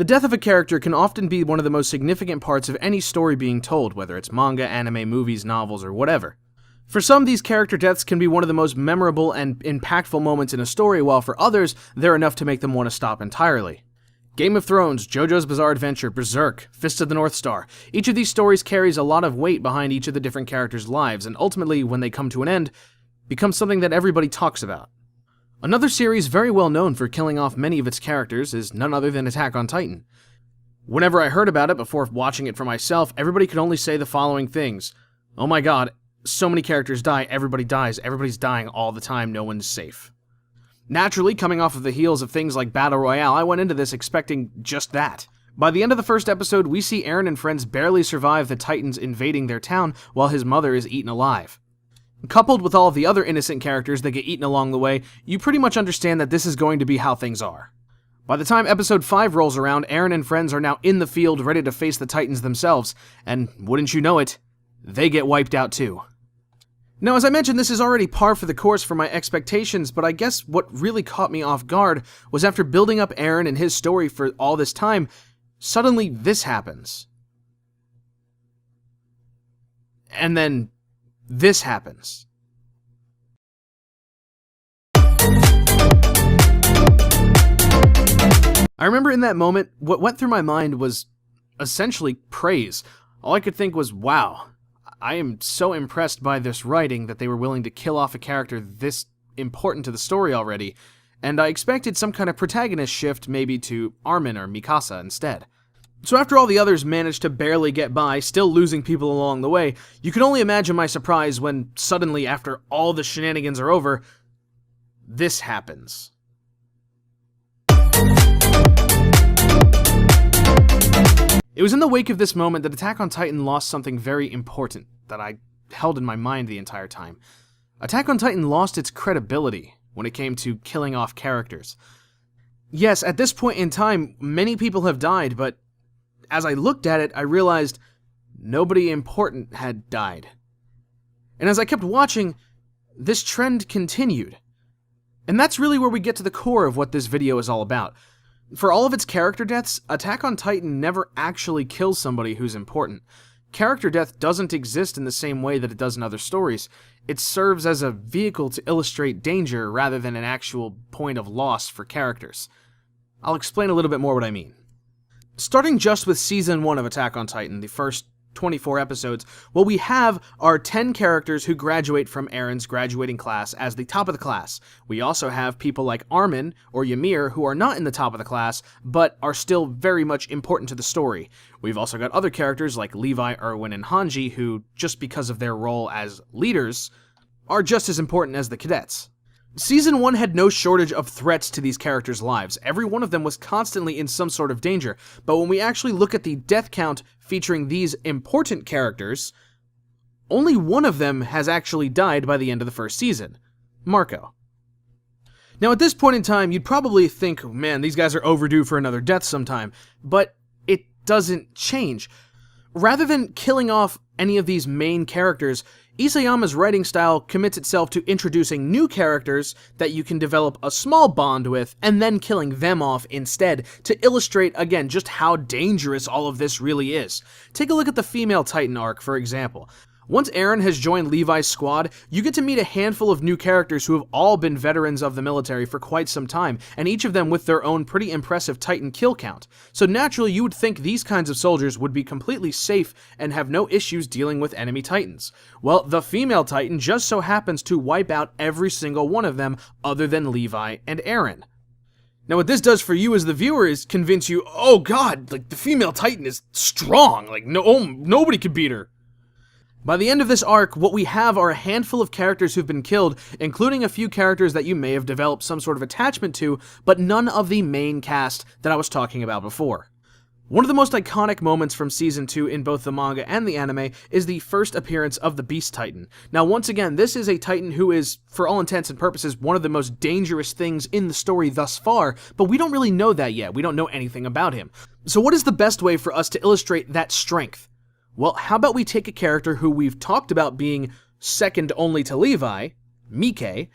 The death of a character can often be one of the most significant parts of any story being told, whether it's manga, anime, movies, novels, or whatever. For some, these character deaths can be one of the most memorable and impactful moments in a story, while for others, they're enough to make them want to stop entirely. Game of Thrones, JoJo's Bizarre Adventure, Berserk, Fist of the North Star. Each of these stories carries a lot of weight behind each of the different characters' lives, and ultimately, when they come to an end, becomes something that everybody talks about. Another series very well known for killing off many of its characters is none other than Attack on Titan. Whenever I heard about it before watching it for myself, everybody could only say the following things. Oh my god, so many characters die, everybody dies, everybody's dying all the time, no one's safe. Naturally, coming off of the heels of things like Battle Royale, I went into this expecting just that. By the end of the first episode, we see Eren and friends barely survive the Titans invading their town while his mother is eaten alive. Coupled with all of the other innocent characters that get eaten along the way, you pretty much understand that this is going to be how things are. By the time episode 5 rolls around, Eren and friends are now in the field ready to face the Titans themselves, and wouldn't you know it, they get wiped out too. Now, as I mentioned, this is already par for the course for my expectations, but I guess what really caught me off guard was after building up Eren and his story for all this time, suddenly this happens. And then this happens. I remember in that moment, what went through my mind was essentially praise. All I could think was, wow, I am so impressed by this writing that they were willing to kill off a character this important to the story already, and I expected some kind of protagonist shift maybe to Armin or Mikasa instead. So after all the others managed to barely get by, still losing people along the way, you can only imagine my surprise when suddenly, after all the shenanigans are over, this happens. It was in the wake of this moment that Attack on Titan lost something very important that I held in my mind the entire time. Attack on Titan lost its credibility when it came to killing off characters. Yes, at this point in time, many people have died, but as I looked at it, I realized nobody important had died. And as I kept watching, this trend continued. And that's really where we get to the core of what this video is all about. For all of its character deaths, Attack on Titan never actually kills somebody who's important. Character death doesn't exist in the same way that it does in other stories. It serves as a vehicle to illustrate danger rather than an actual point of loss for characters. I'll explain a little bit more what I mean. Starting just with Season 1 of Attack on Titan, the first 24 episodes, what we have are 10 characters who graduate from Eren's graduating class as the top of the class. We also have people like Armin or Ymir who are not in the top of the class, but are still very much important to the story. We've also got other characters like Levi, Erwin, and Hanji who, just because of their role as leaders, are just as important as the cadets. Season 1 had no shortage of threats to these characters' lives. Every one of them was constantly in some sort of danger, but when we actually look at the death count featuring these important characters, only one of them has actually died by the end of the first season, Marco. Now at this point in time, you'd probably think, man, these guys are overdue for another death sometime, but it doesn't change. Rather than killing off any of these main characters, Isayama's writing style commits itself to introducing new characters that you can develop a small bond with, and then killing them off instead to illustrate, again, just how dangerous all of this really is. Take a look at the female Titan arc, for example. Once Eren has joined Levi's squad, you get to meet a handful of new characters who have all been veterans of the military for quite some time, and each of them with their own pretty impressive Titan kill count. So naturally, you would think these kinds of soldiers would be completely safe and have no issues dealing with enemy Titans. Well, the female Titan just so happens to wipe out every single one of them other than Levi and Eren. Now what this does for you as the viewer is convince you, oh god, like the female Titan is strong, like nobody could beat her. By the end of this arc, what we have are a handful of characters who've been killed, including a few characters that you may have developed some sort of attachment to, but none of the main cast that I was talking about before. One of the most iconic moments from Season 2 in both the manga and the anime is the first appearance of the Beast Titan. Now once again, this is a Titan who is, for all intents and purposes, one of the most dangerous things in the story thus far, but we don't really know that yet. We don't know anything about him. So what is the best way for us to illustrate that strength? Well, how about we take a character who we've talked about being second only to Levi, Mike,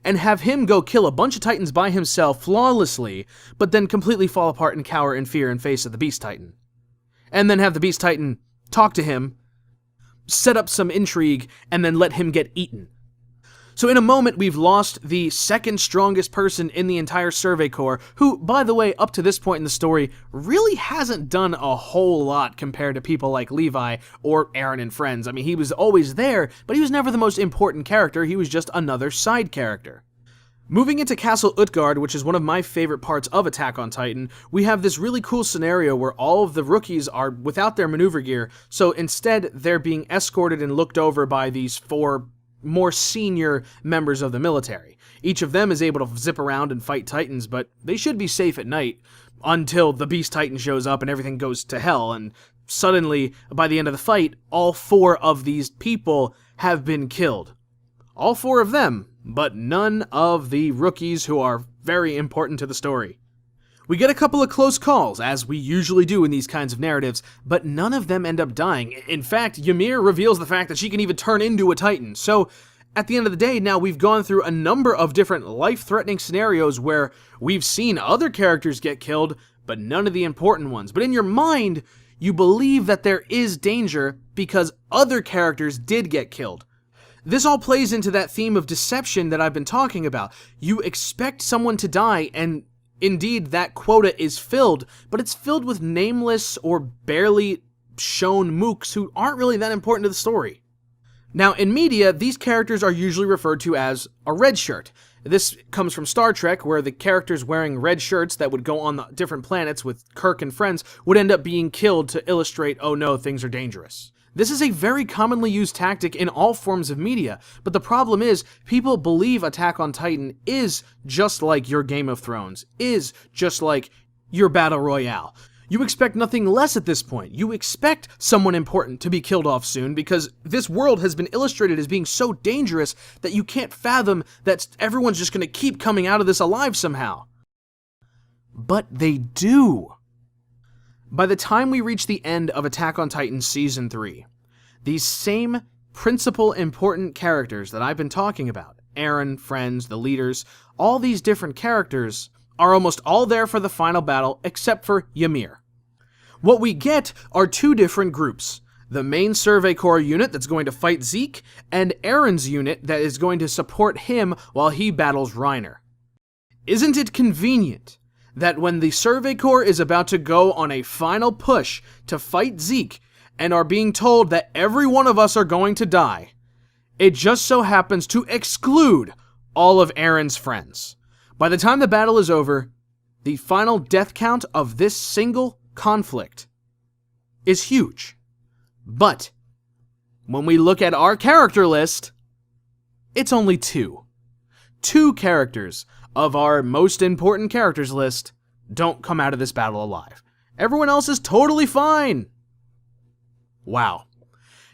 and have him go kill a bunch of Titans by himself flawlessly, but then completely fall apart and cower in fear in face of the Beast Titan. And then have the Beast Titan talk to him, set up some intrigue, and then let him get eaten. So in a moment, we've lost the second strongest person in the entire Survey Corps, who, by the way, up to this point in the story, really hasn't done a whole lot compared to people like Levi or Eren and friends. I mean, he was always there, but he was never the most important character. He was just another side character. Moving into Castle Utgard, which is one of my favorite parts of Attack on Titan, we have this really cool scenario where all of the rookies are without their maneuver gear, so instead they're being escorted and looked over by these 4 more senior members of the military. Each of them is able to zip around and fight Titans, but they should be safe at night until the Beast Titan shows up and everything goes to hell, and suddenly, by the end of the fight, all 4 of these people have been killed. All 4 of them, but none of the rookies who are very important to the story. We get a couple of close calls, as we usually do in these kinds of narratives, but none of them end up dying. In fact, Ymir reveals the fact that she can even turn into a Titan. So, at the end of the day, now we've gone through a number of different life-threatening scenarios where we've seen other characters get killed, but none of the important ones. But in your mind, you believe that there is danger because other characters did get killed. This all plays into that theme of deception that I've been talking about. You expect someone to die, and indeed, that quota is filled, but it's filled with nameless or barely shown mooks who aren't really that important to the story. Now, in media, these characters are usually referred to as a red shirt. This comes from Star Trek, where the characters wearing red shirts that would go on the different planets with Kirk and friends would end up being killed to illustrate, oh no, things are dangerous. This is a very commonly used tactic in all forms of media, but the problem is, people believe Attack on Titan is just like your Game of Thrones, is just like your Battle Royale. You expect nothing less at this point. You expect someone important to be killed off soon, because this world has been illustrated as being so dangerous that you can't fathom that everyone's just going to keep coming out of this alive somehow. But they do. By the time we reach the end of Attack on Titan Season 3, these same principal important characters that I've been talking about, Eren, friends, the leaders, all these different characters are almost all there for the final battle except for Ymir. What we get are 2 different groups. The main Survey Corps unit that's going to fight Zeke, and Eren's unit that is going to support him while he battles Reiner. Isn't it convenient that when the Survey Corps is about to go on a final push to fight Zeke, and are being told that every one of us are going to die, it just so happens to exclude all of Eren's friends. By the time the battle is over, the final death count of this single conflict is huge. But when we look at our character list, it's only 2. 2 characters of our most important characters list don't come out of this battle alive. Everyone else is totally fine. Wow.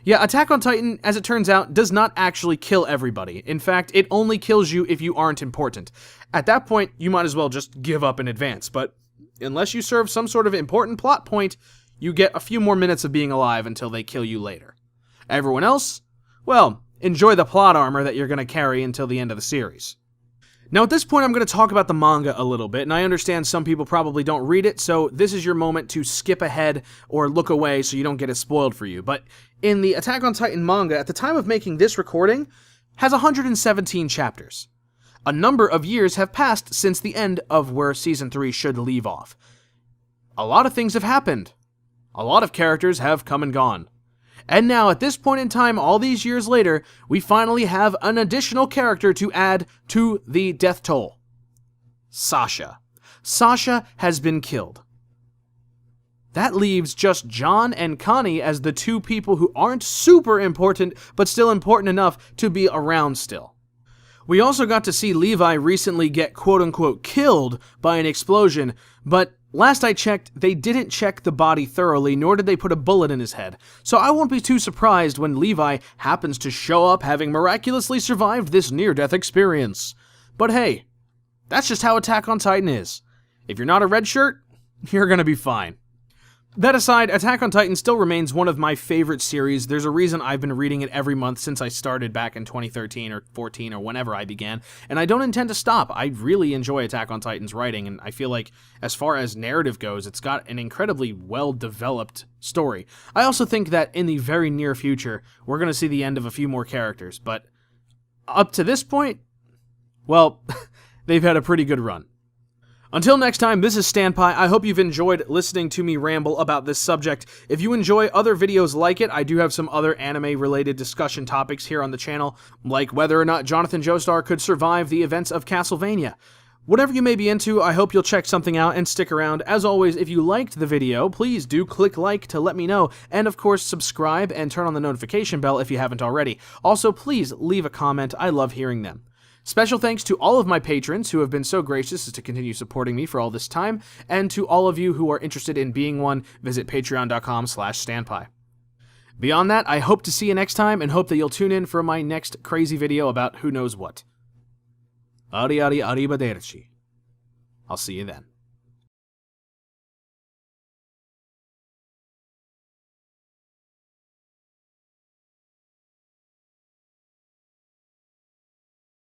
Yeah, Attack on Titan, as it turns out, does not actually kill everybody. In fact, it only kills you if you aren't important. At that point, you might as well just give up in advance, but unless you serve some sort of important plot point, you get a few more minutes of being alive until they kill you later. Everyone else? Well, enjoy the plot armor that you're going to carry until the end of the series. Now at this point I'm going to talk about the manga a little bit, and I understand some people probably don't read it, so this is your moment to skip ahead or look away so you don't get it spoiled for you. But in the Attack on Titan manga, at the time of making this recording, has 117 chapters. A number of years have passed since the end of where Season 3 should leave off. A lot of things have happened. A lot of characters have come and gone. And now, at this point in time, all these years later, we finally have an additional character to add to the death toll. Sasha. Sasha has been killed. That leaves just John and Connie as the 2 people who aren't super important, but still important enough to be around still. We also got to see Levi recently get quote-unquote killed by an explosion, but last I checked, they didn't check the body thoroughly, nor did they put a bullet in his head, so I won't be too surprised when Levi happens to show up having miraculously survived this near-death experience. But hey, that's just how Attack on Titan is. If you're not a red shirt, you're gonna be fine. That aside, Attack on Titan still remains one of my favorite series. There's a reason I've been reading it every month since I started back in 2013 or 14 or whenever I began, and I don't intend to stop. I really enjoy Attack on Titan's writing, and I feel like, as far as narrative goes, it's got an incredibly well-developed story. I also think that in the very near future, we're going to see the end of a few more characters, but up to this point, well, they've had a pretty good run. Until next time, this is Standpie. I hope you've enjoyed listening to me ramble about this subject. If you enjoy other videos like it, I do have some other anime-related discussion topics here on the channel, like whether or not Jonathan Joestar could survive the events of Castlevania. Whatever you may be into, I hope you'll check something out and stick around. As always, if you liked the video, please do click like to let me know, and of course subscribe and turn on the notification bell if you haven't already. Also, please leave a comment. I love hearing them. Special thanks to all of my patrons who have been so gracious as to continue supporting me for all this time, and to all of you who are interested in being one, visit patreon.com/standpie. Beyond that, I hope to see you next time, and hope that you'll tune in for my next crazy video about who knows what. Arrivederci. I'll see you then.